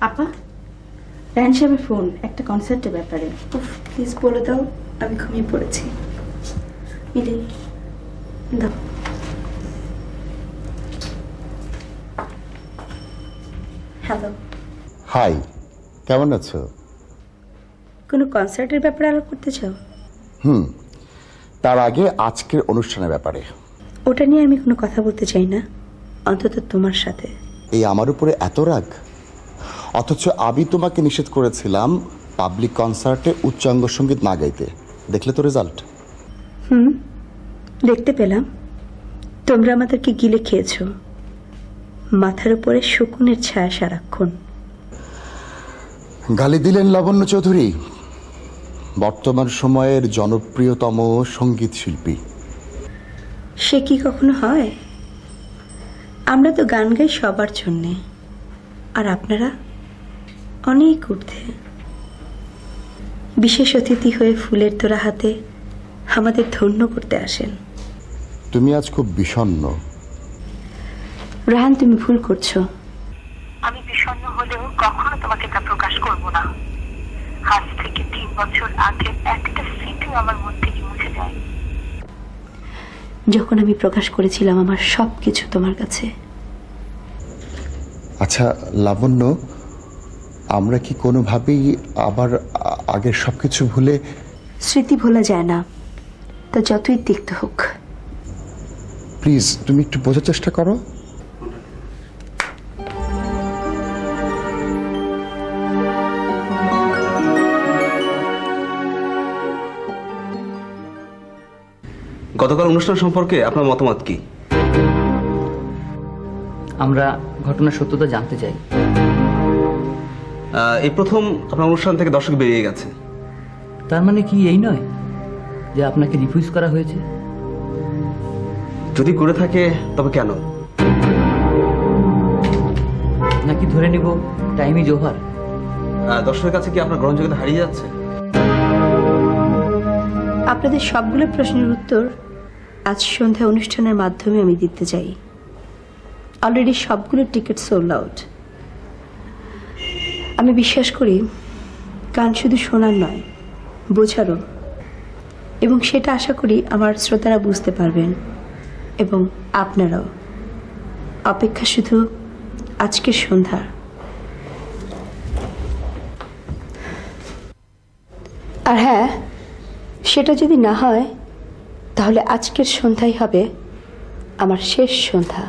আপা, রায়হান সাহেবের ফোন একটা কনসার্টের ব্যাপারে। প্লিজ বলে দাও, আমি ঘুমিয়ে পড়েছি। মিলি দাও। হ্যালো। হাই, কেমন আছো? কোনো কনসার্টের ব্যাপারে আলাপ করতে চাও? তার আগে আজকের অনুষ্ঠানের ব্যাপারে। ওটা নিয়ে আমি কোনো কথা বলতে চাই না, অন্তত তোমার সাথে। এই আমার উপরে এত রাগ? অথচ আমি তোমাকে নিষেধ করেছিলাম পাবলিক কনসার্টে উচ্চাঙ্গ সঙ্গীত না গাইতে। দেখলে তো রেজাল্ট? দেখতে পেলাম। তোমরা আমাদেরকে গিলে খেয়েছো। মাথার উপরে শকুনের ছায়া সারাক্ষণ। গালি দিলেন লাবণ্য চৌধুরী, বর্তমান সময়ের জনপ্রিয়তম সঙ্গীত শিল্পী। সে কি কখনো হয়? আমরা তো গান গাই সবার জন্যে, আর আপনারা অনেক ঊর্ধ্বে। বিশেষ অতিথি হয়ে ফুলের তোড়া হাতে আমাদের ধন্য করতে আসেন। তুমি আজ খুব বিষণ্ণ। রায়হান, তুমি ভুল করছো। আমি বিষণ্ণ হলেও কখনো তোমাকে তা প্রকাশ করব না। আজ থেকে 3 বছর আগে একটা স্মৃতিও আমার মন থেকে মুছে যায়। যখন আমি প্রকাশ করেছিলাম আমার সবকিছু তোমার কাছে। আচ্ছা লাবণ্য, আমরা কি কোনোভাবেই আবার আগের সবকিছু ভুলে? স্মৃতি ভোলা যায় না, তা যতই তিক্ত হোক। প্লিজ তুমি একটু বোঝার চেষ্টা করো। গতকাল অনুষ্ঠান সম্পর্কে আপনার মতামত কি? আমরা ঘটনার সত্যতা জানতে চাই। এই প্রথম আপনার অনুষ্ঠান থেকে দর্শক বেরিয়ে গেছে। তার মানে কি এই নয় যে আপনাকে রিফিউজ করা হয়েছে? যদি করে থাকে তবে কেন? নাকি ধরে নিব টাইমই জোহার? দর্শকের কাছে কি আপনার গ্রহণযোগ্যতা হারিয়ে যাচ্ছে? আপনাদের সবগুলো প্রশ্নের উত্তর আজ সন্ধ্যা অনুষ্ঠানের মাধ্যমে আমি দিতে চাই। অলরেডি সবগুলো টিকিট সোল্ড আউট। আমি বিশ্বাস করি গান শুধু শোনার নয়, বোঝারও, এবং সেটা আশা করি আমার শ্রোতারা বুঝতে পারবেন, এবং আপনারাও। অপেক্ষা শুধু আজকের সন্ধ্যার। আর হ্যাঁ, সেটা যদি না হয় তাহলে আজকের সন্ধ্যাই হবে আমার শেষ সন্ধ্যা।